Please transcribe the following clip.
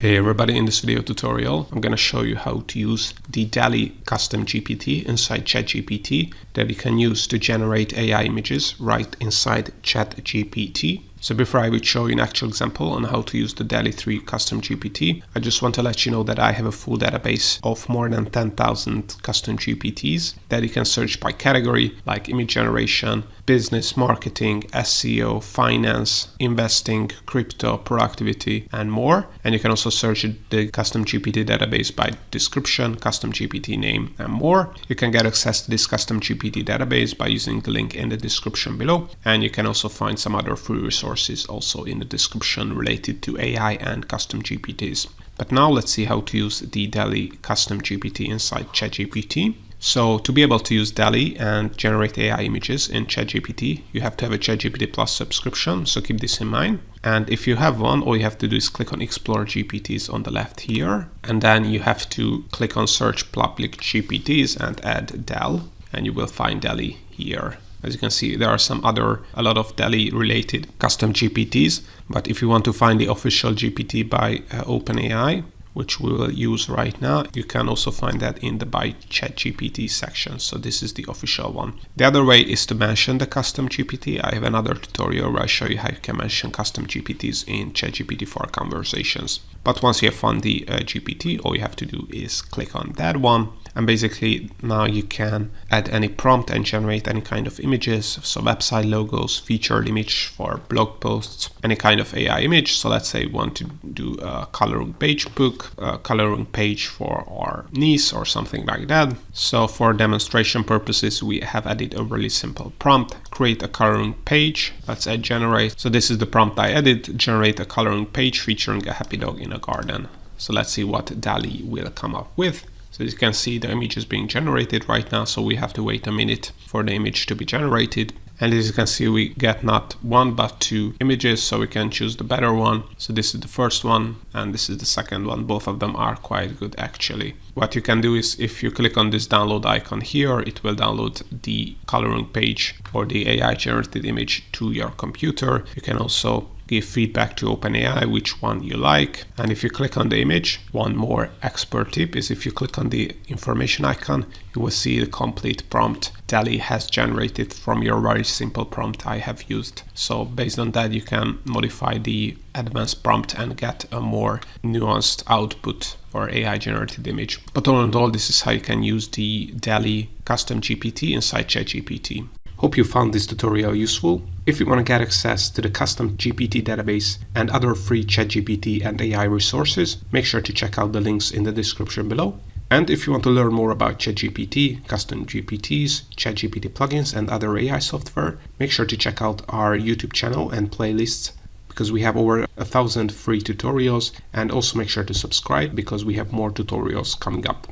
Hey everybody, in this video tutorial I'm going to show you how to use the Dall-E custom GPT inside ChatGPT that you can use to generate AI images right inside ChatGPT. So before I would show you an actual example on how to use the Dall-E 3 custom GPT, I just want to let you know that I have a full database of more than 10,000 custom GPTs that you can search by category, like image generation, business, marketing, SEO, finance, investing, crypto, productivity, and more. And you can also search the custom GPT database by description, custom GPT name, and more. You can get access to this custom GPT database by using the link in the description below. And you can also find some other free resources also in the description related to AI and custom GPTs. But now let's see how to use the Dall-E custom GPT inside ChatGPT. So to be able to use Dall-E and generate AI images in ChatGPT, you have to have a ChatGPT Plus subscription, so keep this in mind. And if you have one, all you have to do is click on Explore GPTs on the left here, and then you have to click on Search Public GPTs and add Dall, and you will find Dall-E here. As you can see, there are a lot of Dall-E related custom GPTs, but if you want to find the official GPT by OpenAI, which we will use right now, you can also find that in the by ChatGPT section. So this is the official one. The other way is to mention the custom GPT. I have another tutorial where I show you how you can mention custom GPTs in ChatGPT for conversations. But once you have found the GPT, all you have to do is click on that one. And basically now you can add any prompt and generate any kind of images. So website logos, featured image for blog posts, any kind of AI image. So let's say we want to do a coloring page book, a coloring page for our niece or something like that. So for demonstration purposes, we have added a really simple prompt: create a coloring page. Let's add generate. So this is the prompt I added: generate a coloring page featuring a happy dog in a garden. So let's see what Dall-E will come up with. So as you can see, the image is being generated right now, so we have to wait a minute for the image to be generated. And as you can see, we get not one but two images, so we can choose the better one. So this is the first one and this is the second one. Both of them are quite good actually. What you can do is, if you click on this download icon here, it will download the coloring page or the AI generated image to your computer. You can also give feedback to OpenAI which one you like. And if you click on the image, one more expert tip is, if you click on the information icon, you will see the complete prompt Dall-E has generated from your very simple prompt I have used. So based on that, you can modify the advanced prompt and get a more nuanced output for AI generated image. But all in all, this is how you can use the Dall-E custom GPT inside ChatGPT. Hope you found this tutorial useful. If you want to get access to the custom GPT database and other free ChatGPT and AI resources, make sure to check out the links in the description below. And if you want to learn more about ChatGPT, custom GPTs, ChatGPT plugins, and other AI software, make sure to check out our YouTube channel and playlists, because we have over 1,000 free tutorials. And also make sure to subscribe, because we have more tutorials coming up.